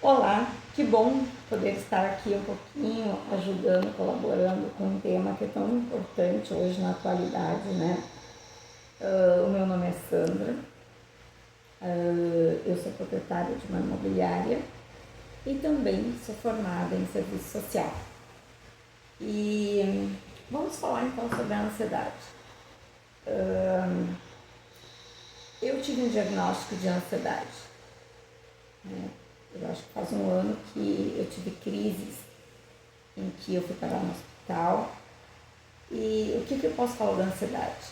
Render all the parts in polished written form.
Olá, que bom poder estar aqui um pouquinho ajudando, colaborando com um tema que é tão importante hoje na atualidade, né? O meu nome é Sandra, eu sou proprietária de uma imobiliária e também sou formada em serviço social. E vamos falar então sobre a ansiedade. Eu tive um diagnóstico de ansiedade, né? Eu acho que faz um ano que eu tive crises em que eu fui parar no hospital. E o que eu posso falar da ansiedade?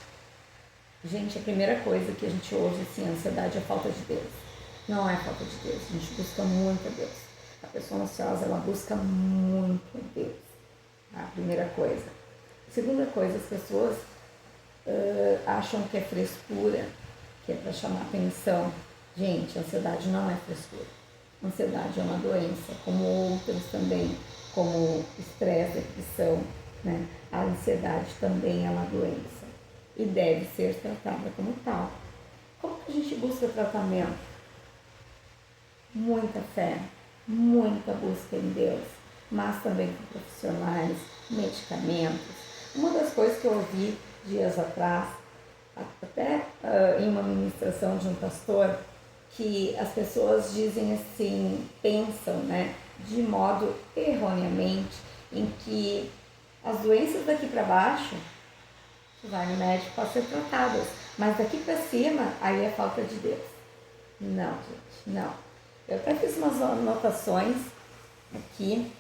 Gente, a primeira coisa que a gente ouve assim, a ansiedade é falta de Deus. Não é falta de Deus, a gente busca muito a Deus. A pessoa ansiosa, ela busca muito a Deus. A primeira coisa. Segunda coisa, as pessoas acham que é frescura, que é para chamar atenção. Gente, a ansiedade não é frescura. A ansiedade é uma doença, como outras também, como estresse, depressão, né? A ansiedade também é uma doença e deve ser tratada como tal. Como que a gente busca tratamento? Muita fé, muita busca em Deus, mas também com profissionais, medicamentos. Uma das coisas que eu ouvi dias atrás, até em uma ministração de um pastor, que as pessoas dizem assim, pensam, né, de modo erroneamente, em que as doenças daqui para baixo, tu vai no médico para ser tratadas, mas daqui para cima, aí é falta de Deus. Não, gente, não. Eu até fiz umas anotações aqui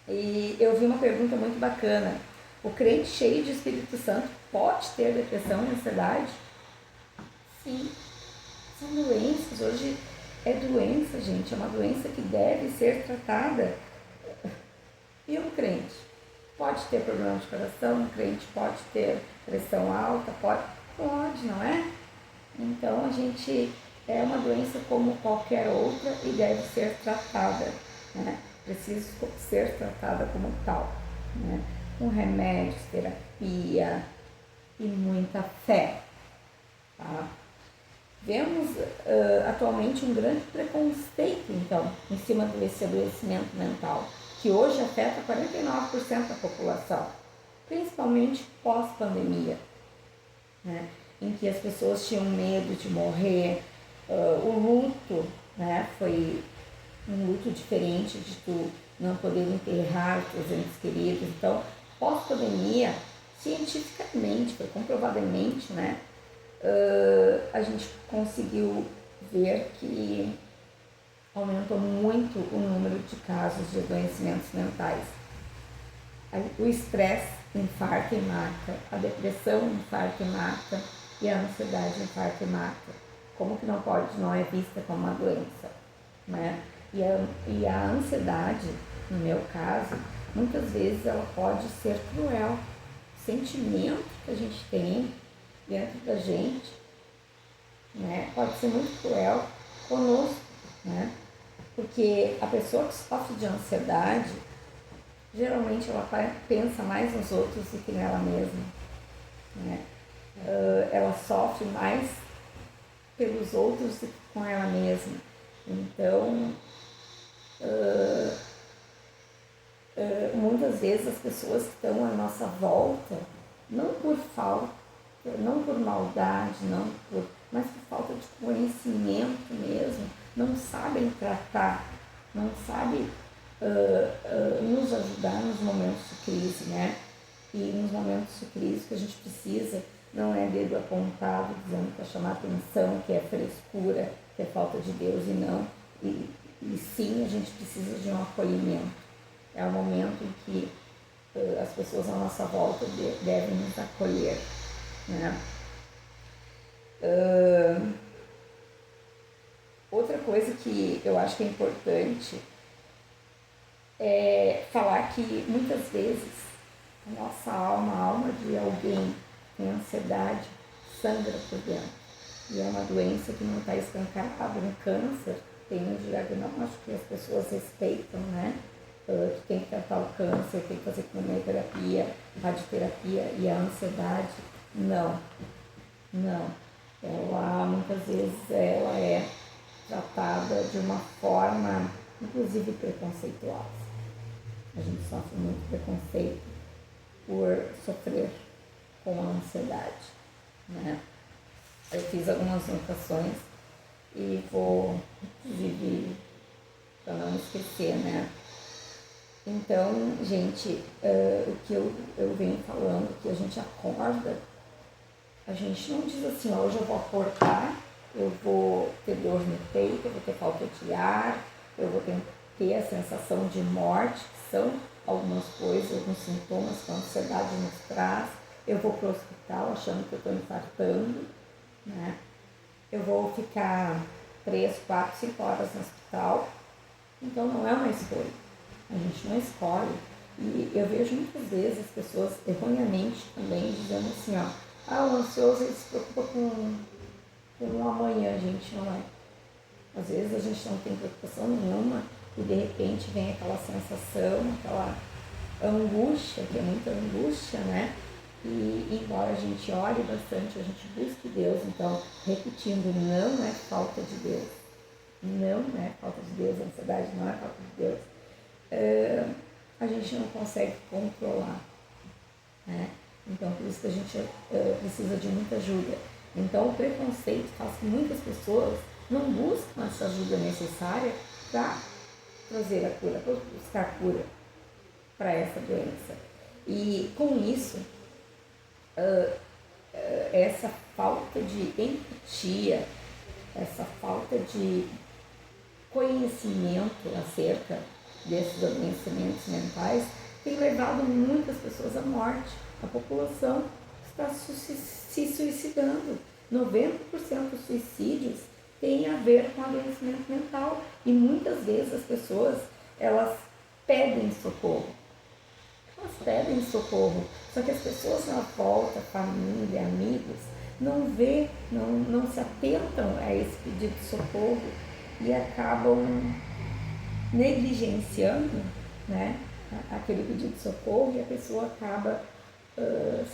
e eu vi uma pergunta muito bacana. O crente cheio de Espírito Santo pode ter depressão e ansiedade? Sim. São doenças, hoje é doença, gente, é uma doença que deve ser tratada. E um crente pode ter problema de coração, um crente pode ter pressão alta, pode, não é? Então a gente é uma doença como qualquer outra e deve ser tratada, né? Precisa ser tratada como tal, né? Com remédios, terapia e muita fé, tá? Vemos atualmente um grande preconceito, então, em cima desse adoecimento mental, que hoje afeta 49% da população, principalmente pós-pandemia, né? Em que as pessoas tinham medo de morrer, o luto, né? Foi um luto diferente de tu não poder enterrar teus entes queridos. Então, pós-pandemia, cientificamente, foi comprovadamente, né? A gente conseguiu ver que aumentou muito o número de casos de adoecimentos mentais. O estresse infarta e mata, a depressão infarta e mata e a ansiedade infarta e mata. Como que não pode, não é vista como uma doença, né? E a ansiedade, no meu caso, muitas vezes ela pode ser cruel. O sentimento que a gente tem dentro da gente, né, pode ser muito cruel conosco, né? Porque a pessoa que sofre de ansiedade, geralmente ela pensa mais nos outros do que nela mesma, né? Ela sofre mais pelos outros do que com ela mesma. Então, muitas vezes as pessoas que estão à nossa volta, não por falta, não por maldade, mas por falta de conhecimento mesmo, não sabem tratar, não sabem nos ajudar nos momentos de crise, né? E nos momentos de crise que a gente precisa, não é dedo apontado dizendo para chamar atenção, que é frescura, que é falta de Deus e não. E sim, a gente precisa de um acolhimento. É o momento em que as pessoas à nossa volta devem nos acolher, né? Outra coisa que eu acho que é importante é falar que muitas vezes a nossa alma, a alma de alguém que tem ansiedade, sangra por dentro. E é uma doença que não está escancarada. Um câncer tem um diagnóstico que as pessoas respeitam, né? Que tem que tratar o câncer, tem que fazer quimioterapia, radioterapia, e a ansiedade, não. Ela, muitas vezes, ela é tratada de uma forma inclusive preconceituosa. A gente sofre muito preconceito por sofrer com a ansiedade, né? Eu fiz algumas anotações e vou, inclusive, para não esquecer, né? Então, gente, o que eu venho falando, que a gente acorda, a gente não diz assim, ó, hoje eu vou acordar, eu vou ter dor no peito, eu vou ter falta de ar, eu vou ter a sensação de morte, que são algumas coisas, alguns sintomas que a ansiedade nos traz, eu vou para o hospital achando que eu estou infartando, né? Eu vou ficar 3, 4, 5 horas no hospital, então não é uma escolha, a gente não escolhe. E eu vejo muitas vezes as pessoas erroneamente também dizendo assim, ó, o ansioso ele se preocupa com o amanhã, gente, não é. Às vezes a gente não tem preocupação nenhuma e de repente vem aquela sensação, aquela angústia, que é muita angústia, né? E embora a gente ore bastante, a gente busque Deus, então, repetindo, não é falta de Deus. Não é falta de Deus, a ansiedade não é falta de Deus. A gente não consegue controlar, né? Então, por isso que a gente precisa de muita ajuda. Então, o preconceito faz que muitas pessoas não buscam essa ajuda necessária para trazer a cura, para buscar cura para essa doença. E com isso, essa falta de empatia, essa falta de conhecimento acerca desses adoecimentos mentais tem levado muitas pessoas à morte. A população está se suicidando. 90% dos suicídios têm a ver com adoecimento mental e muitas vezes as pessoas elas pedem socorro. Só que as pessoas na volta, família, amigos, não se atentam a esse pedido de socorro e acabam negligenciando, né, aquele pedido de socorro e a pessoa acaba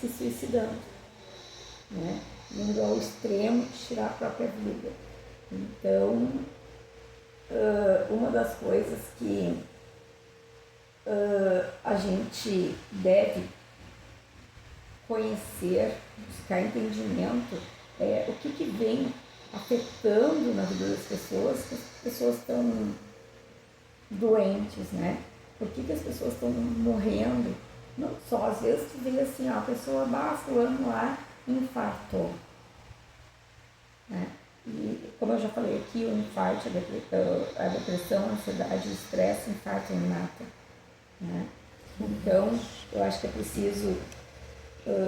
se suicidando, né, indo ao extremo de tirar a própria vida. Então, uma das coisas que a gente deve conhecer, buscar entendimento, o que vem afetando na vida das pessoas, que as pessoas estão doentes, né? Por que as pessoas estão morrendo? Não só, às vezes tu vê assim, a pessoa, fulano lá, infartou, né? E como eu já falei aqui, o infarto, a depressão, a ansiedade, o estresse, o infarto em mata, né? Então, eu acho que é preciso,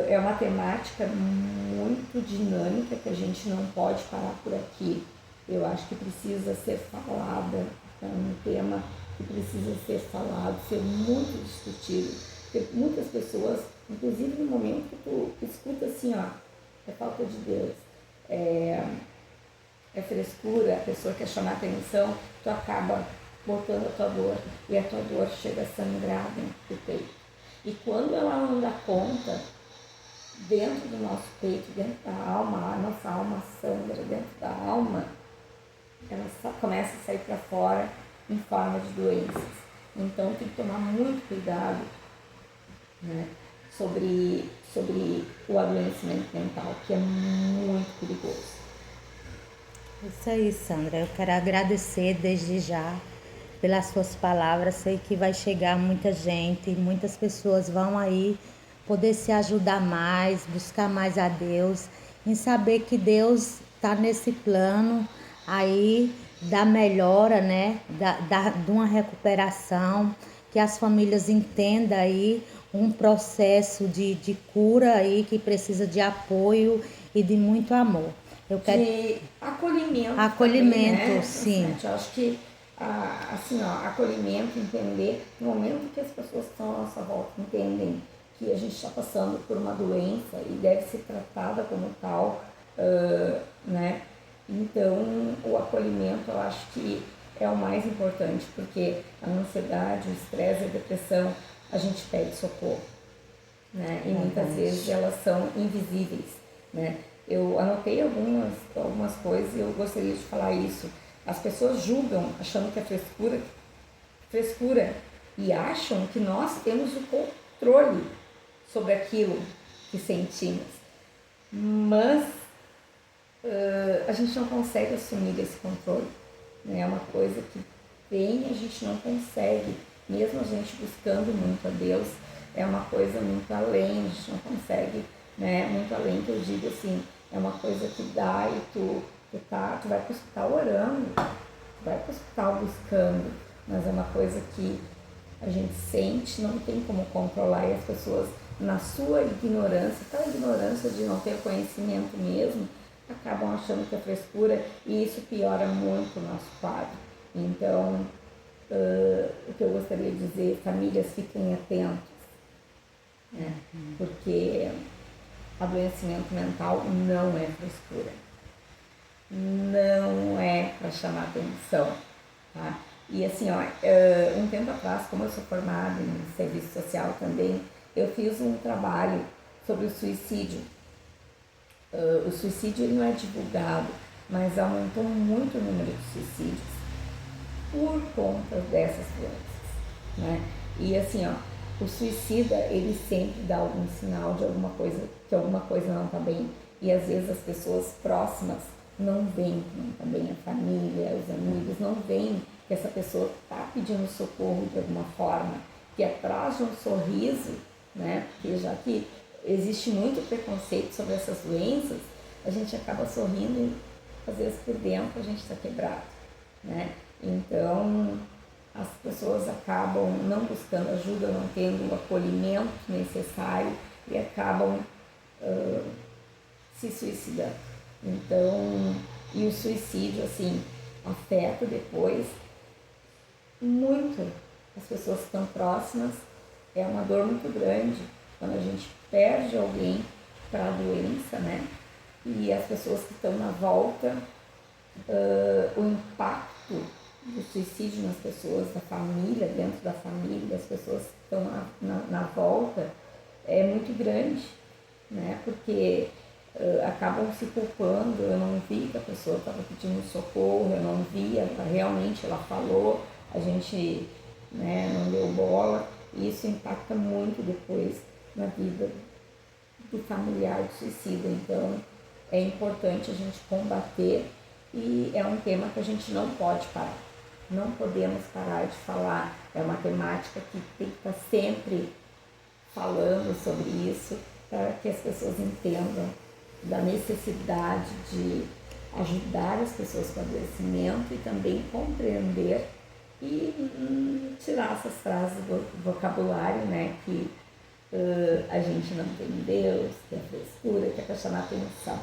é uma temática muito dinâmica que a gente não pode parar por aqui. Eu acho que precisa ser falada, é um tema que precisa ser falado, ser muito discutido, porque muitas pessoas, inclusive no momento que tu escuta assim, é falta de Deus, é frescura, a pessoa quer chamar atenção, tu acaba botando a tua dor, e a tua dor chega a sangrar dentro do peito. E quando ela não dá conta, dentro do nosso peito, dentro da alma, a nossa alma sangra dentro da alma, ela começa a sair para fora em forma de doenças. Então tem que tomar muito cuidado, né, sobre o adoecimento mental, que é muito perigoso. Isso aí, Sandra. Eu quero agradecer desde já pelas suas palavras. Sei que vai chegar muita gente, muitas pessoas vão aí poder se ajudar mais, buscar mais a Deus, em saber que Deus está nesse plano aí da melhora, né? De uma recuperação, que as famílias entendam aí um processo de cura aí que precisa de apoio e de muito amor. Eu quero... De acolhimento. Acolhimento, também, né? sim. Eu acho que, assim, acolhimento, entender, no momento que as pessoas que estão à nossa volta entendem que a gente está passando por uma doença e deve ser tratada como tal, né? Então, o acolhimento eu acho que é o mais importante, porque a ansiedade, o estresse, a depressão, a gente pede socorro, né? E muitas vezes elas são invisíveis, né? Eu anotei algumas coisas e eu gostaria de falar isso. As pessoas julgam achando que é frescura, frescura e acham que nós temos o controle sobre aquilo que sentimos. Mas a gente não consegue assumir esse controle. Né? É uma coisa que vem e a gente não consegue, mesmo a gente buscando muito a Deus, é uma coisa muito além, a gente não consegue, né? Muito além, que eu digo assim, é uma coisa que dá e tu vai para o hospital orando, tu vai para o hospital buscando, mas é uma coisa que a gente sente, não tem como controlar, e as pessoas, na sua ignorância, aquela ignorância de não ter conhecimento mesmo, acabam achando que é frescura, e isso piora muito o nosso quadro. Então, o que eu gostaria de dizer, famílias, fiquem atentos, né? Porque adoecimento mental não é frescura, não é para chamar atenção, tá? E assim, um tempo atrás, como eu sou formada em serviço social também, eu fiz um trabalho sobre o suicídio. O suicídio ele não é divulgado, mas aumentou muito o número de suicídios por conta dessas doenças, né? E assim, o suicida, ele sempre dá algum sinal de alguma coisa, que alguma coisa não está bem. E às vezes as pessoas próximas não veem que não está bem, a família, os amigos não veem que essa pessoa está pedindo socorro de alguma forma, que atrás de um sorriso, né? Porque já que existe muito preconceito sobre essas doenças, a gente acaba sorrindo e às vezes por dentro a gente está quebrado, né? Então as pessoas acabam não buscando ajuda, não tendo o acolhimento necessário e acabam se suicidando. Então, e o suicídio, assim, afeta depois muito as pessoas que estão próximas. É uma dor muito grande quando a gente perde alguém para a doença, né? E as pessoas que estão na volta, o impacto do suicídio nas pessoas, da família, dentro da família, das pessoas que estão na volta, é muito grande, né? Porque acabam se culpando. Eu não vi que a pessoa estava pedindo socorro, eu não vi, realmente ela falou, a gente, né, não deu bola, e isso impacta muito depois na vida do familiar do suicida. Então é importante a gente combater, e é um tema que a gente não pode parar, não podemos parar de falar. É uma temática que tem que estar sempre falando sobre isso, para que as pessoas entendam da necessidade de ajudar as pessoas com adoecimento e também compreender e tirar essas frases do vocabulário, né, que a gente não tem Deus, que é frescura, que é para chamar atenção.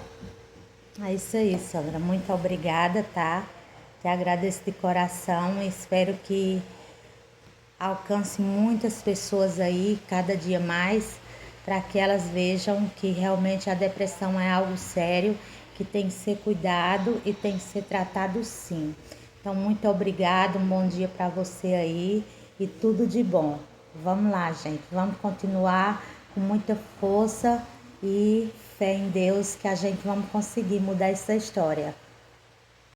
É isso aí, Sandra. Muito obrigada, tá? Te agradeço de coração e espero que alcance muitas pessoas aí, cada dia mais, para que elas vejam que realmente a depressão é algo sério, que tem que ser cuidado e tem que ser tratado sim. Então, muito obrigada, um bom dia para você aí e tudo de bom. Vamos lá, gente, vamos continuar com muita força e fé em Deus, que a gente vamos conseguir mudar essa história.